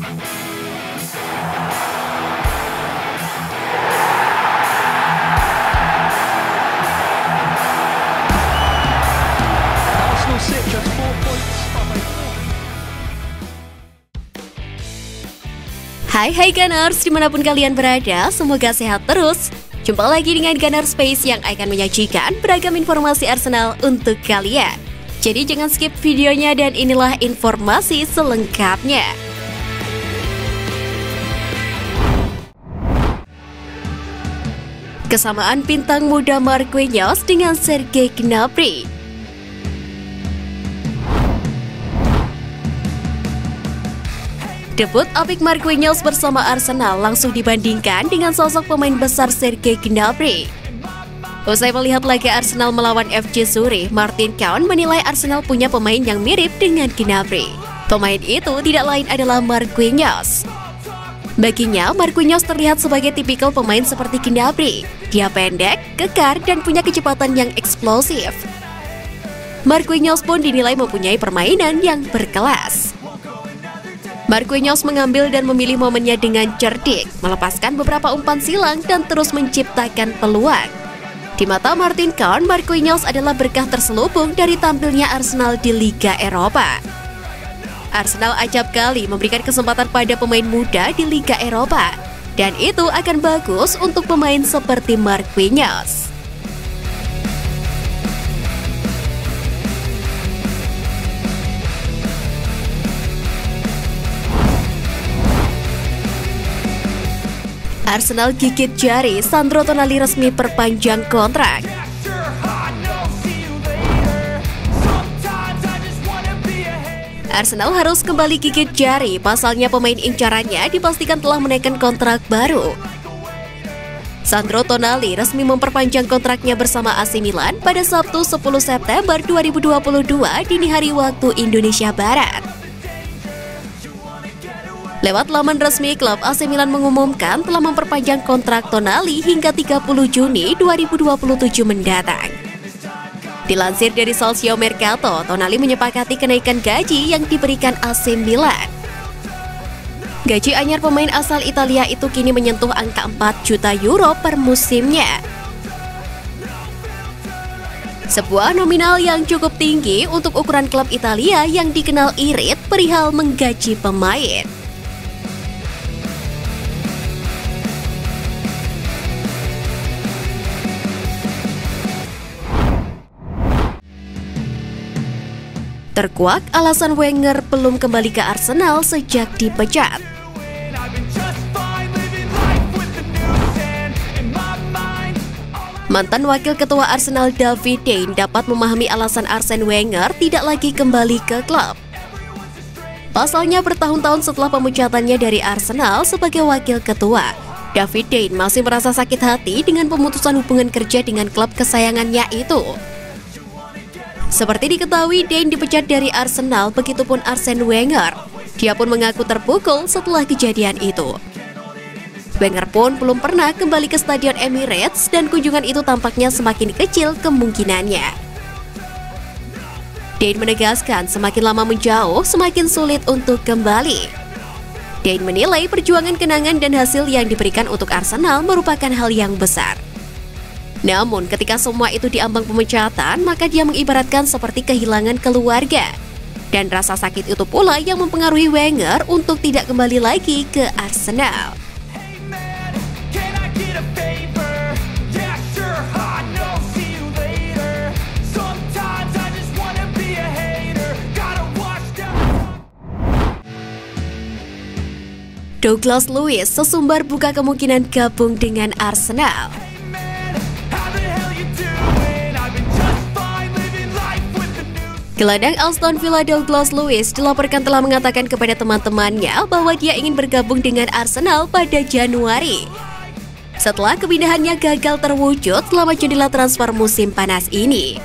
Arsenal sit just 4 points from a Hai Gunners, dimanapun kalian berada, semoga sehat terus. Jumpa lagi dengan Gunner Space yang akan menyajikan beragam informasi Arsenal untuk kalian. Jadi jangan skip videonya dan inilah informasi selengkapnya. Kesamaan bintang muda Marquinhos dengan Serge Gnabry. Debut apik Marquinhos bersama Arsenal langsung dibandingkan dengan sosok pemain besar Serge Gnabry. Usai melihat laga Arsenal melawan FC Zurich, Martin Keown menilai Arsenal punya pemain yang mirip dengan Gnabry. Pemain itu tidak lain adalah Marquinhos. Baginya, Marquinhos terlihat sebagai tipikal pemain seperti Gnabry. Dia pendek, kekar, dan punya kecepatan yang eksplosif. Marquinhos pun dinilai mempunyai permainan yang berkelas. Marquinhos mengambil dan memilih momennya dengan cerdik, melepaskan beberapa umpan silang dan terus menciptakan peluang. Di mata Martin Keown, Marquinhos adalah berkah terselubung dari tampilnya Arsenal di Liga Eropa. Arsenal acap kali memberikan kesempatan pada pemain muda di Liga Eropa, dan itu akan bagus untuk pemain seperti Marquinhos. Arsenal gigit jari, Sandro Tonali resmi perpanjang kontrak. Arsenal harus kembali gigit jari, pasalnya pemain incarannya dipastikan telah menaikkan kontrak baru. Sandro Tonali resmi memperpanjang kontraknya bersama AC Milan pada Sabtu 10 September 2022 dini hari waktu Indonesia Barat. Lewat laman resmi klub, AC Milan mengumumkan telah memperpanjang kontrak Tonali hingga 30 Juni 2027 mendatang. Dilansir dari Calcio Mercato, Tonali menyepakati kenaikan gaji yang diberikan AC Milan. Gaji anyar pemain asal Italia itu kini menyentuh angka 4 juta euro per musimnya. Sebuah nominal yang cukup tinggi untuk ukuran klub Italia yang dikenal irit perihal menggaji pemain. Terkuak alasan Wenger belum kembali ke Arsenal sejak dipecat. Mantan wakil ketua Arsenal David Dein dapat memahami alasan Arsene Wenger tidak lagi kembali ke klub. Pasalnya bertahun-tahun setelah pemecatannya dari Arsenal sebagai wakil ketua, David Dein masih merasa sakit hati dengan pemutusan hubungan kerja dengan klub kesayangannya itu. Seperti diketahui, Dein dipecat dari Arsenal, begitupun Arsene Wenger. Dia pun mengaku terpukul setelah kejadian itu. Wenger pun belum pernah kembali ke Stadion Emirates dan kunjungan itu tampaknya semakin kecil kemungkinannya. Dein menegaskan semakin lama menjauh, semakin sulit untuk kembali. Dein menilai perjuangan kenangan dan hasil yang diberikan untuk Arsenal merupakan hal yang besar. Namun ketika semua itu diambang pemecatan, maka dia mengibaratkan seperti kehilangan keluarga. Dan rasa sakit itu pula yang mempengaruhi Wenger untuk tidak kembali lagi ke Arsenal. Douglas Luiz sesumbar buka kemungkinan gabung dengan Arsenal. Gelandang Aston Villa Douglas Luiz dilaporkan telah mengatakan kepada teman-temannya bahwa dia ingin bergabung dengan Arsenal pada Januari. Setelah kepindahannya gagal terwujud selama jendela transfer musim panas ini.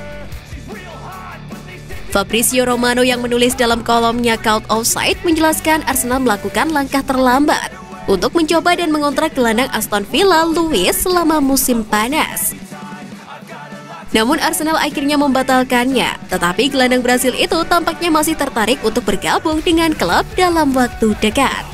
Fabrizio Romano yang menulis dalam kolomnya Cult Offside menjelaskan Arsenal melakukan langkah terlambat untuk mencoba dan mengontrak gelandang Aston Villa Luiz selama musim panas. Namun Arsenal akhirnya membatalkannya, tetapi gelandang Brasil itu tampaknya masih tertarik untuk bergabung dengan klub dalam waktu dekat.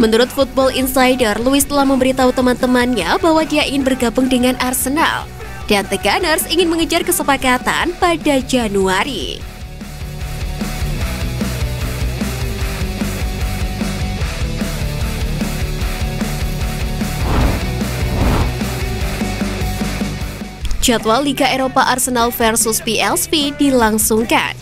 Menurut Football Insider, Luis telah memberitahu teman-temannya bahwa dia ingin bergabung dengan Arsenal. Dan The Gunners ingin mengejar kesepakatan pada Januari. Jadwal Liga Eropa Arsenal versus PSV dilangsungkan.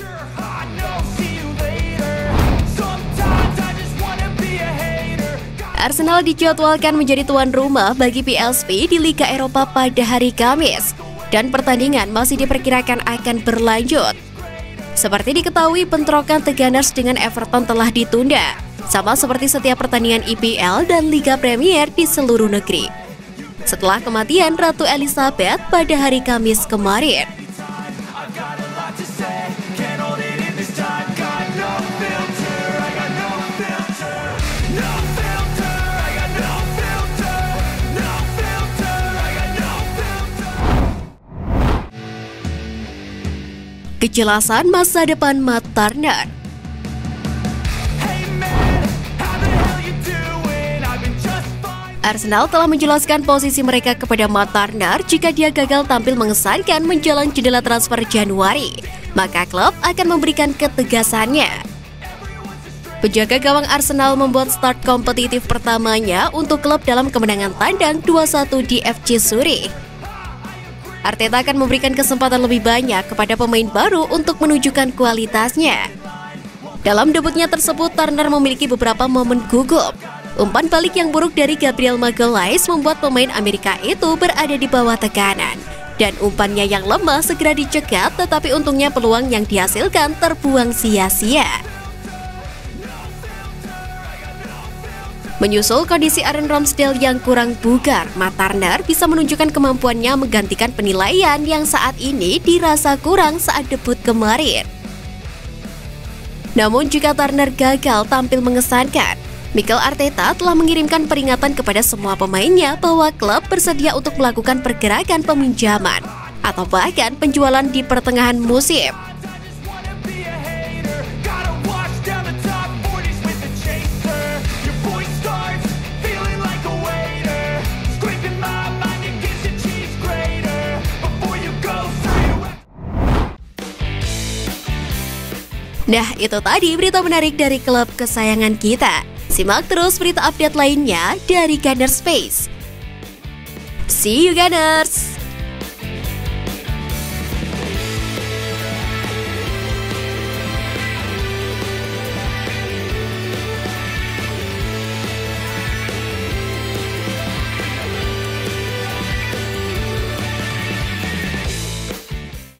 Arsenal dijadwalkan menjadi tuan rumah bagi PSV di Liga Eropa pada hari Kamis, dan pertandingan masih diperkirakan akan berlanjut. Seperti diketahui, bentrokan The Gunners dengan Everton telah ditunda, sama seperti setiap pertandingan IPL dan Liga Premier di seluruh negeri. Setelah kematian Ratu Elizabeth pada hari Kamis kemarin. Kejelasan masa depan Matt Turner. Arsenal telah menjelaskan posisi mereka kepada Matt Turner. Jika dia gagal tampil mengesankan menjelang jendela transfer Januari, maka klub akan memberikan ketegasannya. Penjaga gawang Arsenal membuat start kompetitif pertamanya untuk klub dalam kemenangan tandang 2-1 di FC Zurich. Arteta akan memberikan kesempatan lebih banyak kepada pemain baru untuk menunjukkan kualitasnya. Dalam debutnya tersebut, Turner memiliki beberapa momen gugup. Umpan balik yang buruk dari Gabriel Magalhaes membuat pemain Amerika itu berada di bawah tekanan. Dan umpannya yang lemah segera dicegat, tetapi untungnya peluang yang dihasilkan terbuang sia-sia. Menyusul kondisi Aaron Ramsdale yang kurang bugar, Matt Turner bisa menunjukkan kemampuannya menggantikan penilaian yang saat ini dirasa kurang saat debut kemarin. Namun jika Turner gagal tampil mengesankan, Mikel Arteta telah mengirimkan peringatan kepada semua pemainnya bahwa klub bersedia untuk melakukan pergerakan peminjaman atau bahkan penjualan di pertengahan musim. Nah, itu tadi berita menarik dari klub kesayangan kita. Simak terus berita update lainnya dari Gunners Space. See you Gunners!